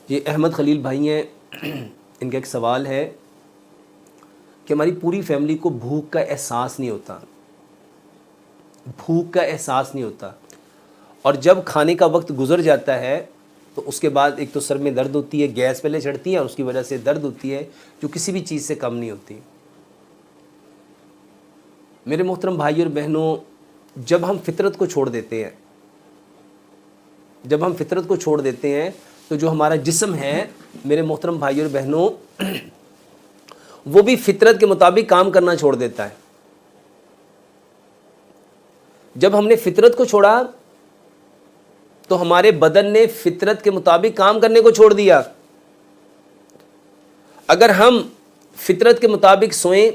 یہ احمد خلیل بھائی ہیں، ان کا ایک سوال ہے کہ ہماری پوری فیملی کو بھوک کا احساس نہیں ہوتا، بھوک کا احساس نہیں ہوتا، اور جب کھانے کا وقت گزر جاتا ہے تو اس کے بعد ایک تو سر میں درد ہوتی ہے، گیس پہلے چڑھتی ہے اور اس کی وجہ سے درد ہوتی ہے جو کسی بھی چیز سے کم نہیں ہوتی۔ میرے محترم بھائی اور بہنوں، جب ہم فطرت کو چھوڑ دیتے ہیں، جب ہم فطرت کو چھوڑ دیتے ہیں تو جو ہمارا جسم ہے میرے محترم بھائی اور بہنوں، وہ بھی فطرت کے مطابق کام کرنا چھوڑ دیتا ہے۔ جب ہم نے فطرت کو چھوڑا تو ہمارے بدن نے فطرت کے مطابق کام کرنے کو چھوڑ دیا۔ اگر ہم فطرت کے مطابق سوئیں،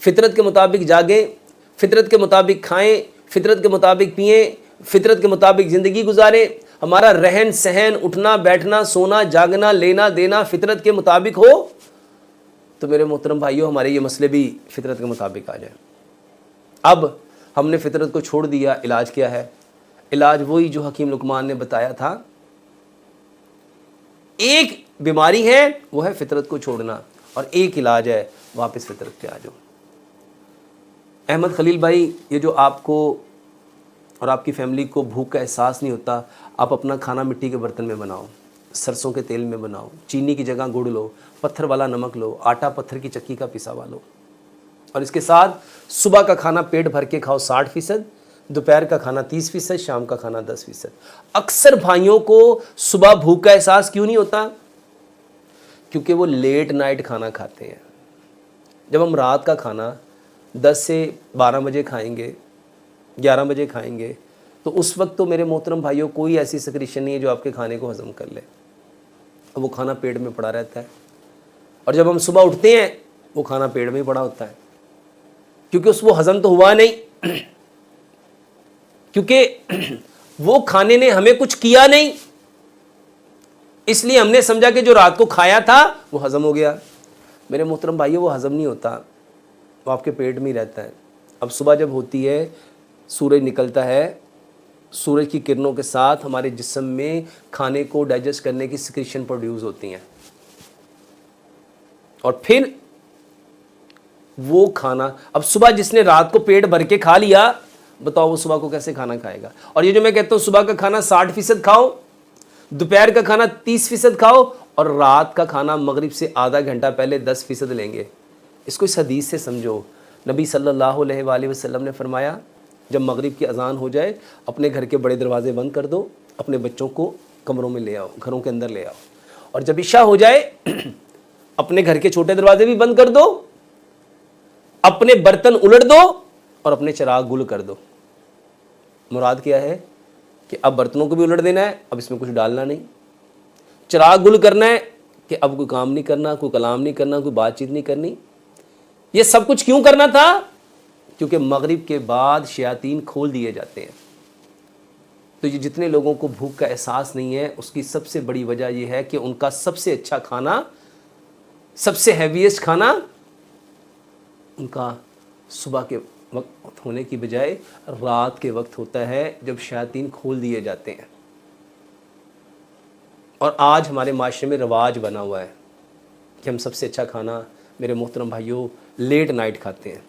فطرت کے مطابق جاگیں، فطرت کے مطابق کھائیں، فطرت کے مطابق پئیں، فطرت کے مطابق زندگی گزاریں، ہمارا رہن سہن، اٹھنا بیٹھنا، سونا جاگنا، لینا دینا فطرت کے مطابق ہو، تو میرے محترم بھائیوں ہمارے یہ مسئلے بھی فطرت کے مطابق آ جائیں۔ اب ہم نے فطرت کو چھوڑ دیا، علاج کیا ہے؟ علاج وہی جو حکیم لقمان نے بتایا تھا۔ ایک بیماری ہے وہ ہے فطرت کو چھوڑنا، اور ایک علاج ہے واپس فطرت پہ آ جاؤ۔ احمد خلیل بھائی، یہ جو آپ کو اور آپ کی فیملی کو بھوک کا احساس نہیں ہوتا، آپ اپنا کھانا مٹی کے برتن میں بناؤ، سرسوں کے تیل میں بناؤ، چینی کی جگہ گڑ لو، پتھر والا نمک لو، آٹا پتھر کی چکی کا پسا ہوا لو، اور اس کے ساتھ صبح کا کھانا پیٹ بھر کے کھاؤ 60%، دوپہر کا کھانا 30%، شام کا کھانا 10%۔ اکثر بھائیوں کو صبح بھوک کا احساس کیوں نہیں ہوتا؟ کیونکہ وہ لیٹ نائٹ کھانا کھاتے ہیں۔ جب ہم رات کا کھانا 10 سے 12 بجے کھائیں گے، 11 بجے کھائیں گے، تو اس وقت تو میرے محترم بھائیوں کوئی ایسی سیکریشن نہیں ہے جو آپ کے کھانے کو ہضم کر لے، وہ کھانا پیٹ میں پڑا رہتا ہے، اور جب ہم صبح اٹھتے ہیں وہ کھانا پیٹ میں پڑا ہوتا ہے، کیونکہ اس وہ ہضم تو ہوا نہیں، کیونکہ وہ کھانے نے ہمیں کچھ کیا نہیں، اس لیے ہم نے سمجھا کہ جو رات کو کھایا تھا وہ ہضم ہو گیا۔ میرے محترم بھائیوں وہ ہضم نہیں ہوتا، وہ آپ کے پیٹ میں ہی رہتا ہے۔ اب صبح جب ہوتی ہے، سورج نکلتا ہے، سورج کی کرنوں کے ساتھ ہمارے جسم میں کھانے کو ڈائجسٹ کرنے کی سیکریشن پروڈیوس ہوتی ہیں، اور پھر وہ کھانا، اب صبح جس نے رات کو پیٹ بھر کے کھا لیا، بتاؤ وہ صبح کو کیسے کھانا کھائے گا؟ اور یہ جو میں کہتا ہوں صبح کا کھانا 60% کھاؤ، دوپہر کا کھانا 30% کھاؤ، اور رات کا کھانا مغرب سے آدھا گھنٹہ پہلے 10% لیں گے، اس کو اس حدیث سے سمجھو۔ نبی صلی اللہ علیہ وآلہ وسلم نے فرمایا جب مغرب کی اذان ہو جائے اپنے گھر کے بڑے دروازے بند کر دو، اپنے بچوں کو کمروں میں لے آؤ، گھروں کے اندر لے آؤ، اور جب عشاء ہو جائے اپنے گھر کے چھوٹے دروازے بھی بند کر دو، اپنے برتن الٹ دو اور اپنے چراغ گل کر دو۔ مراد کیا ہے کہ اب برتنوں کو بھی الٹ دینا ہے، اب اس میں کچھ ڈالنا نہیں، چراغ گل کرنا ہے کہ اب کوئی کام نہیں کرنا، کوئی کلام نہیں کرنا، کوئی بات چیت نہیں کرنی۔ یہ سب کچھ کیوں کرنا تھا؟ کیونکہ مغرب کے بعد شیاطین کھول دیے جاتے ہیں۔ تو یہ جتنے لوگوں کو بھوک کا احساس نہیں ہے، اس کی سب سے بڑی وجہ یہ ہے کہ ان کا سب سے اچھا کھانا، سب سے ہیویسٹ کھانا ان کا صبح کے وقت ہونے کی بجائے رات کے وقت ہوتا ہے، جب شیاطین کھول دیے جاتے ہیں۔ اور آج ہمارے معاشرے میں رواج بنا ہوا ہے کہ ہم سب سے اچھا کھانا میرے محترم بھائیوں لیٹ نائٹ کھاتے ہیں۔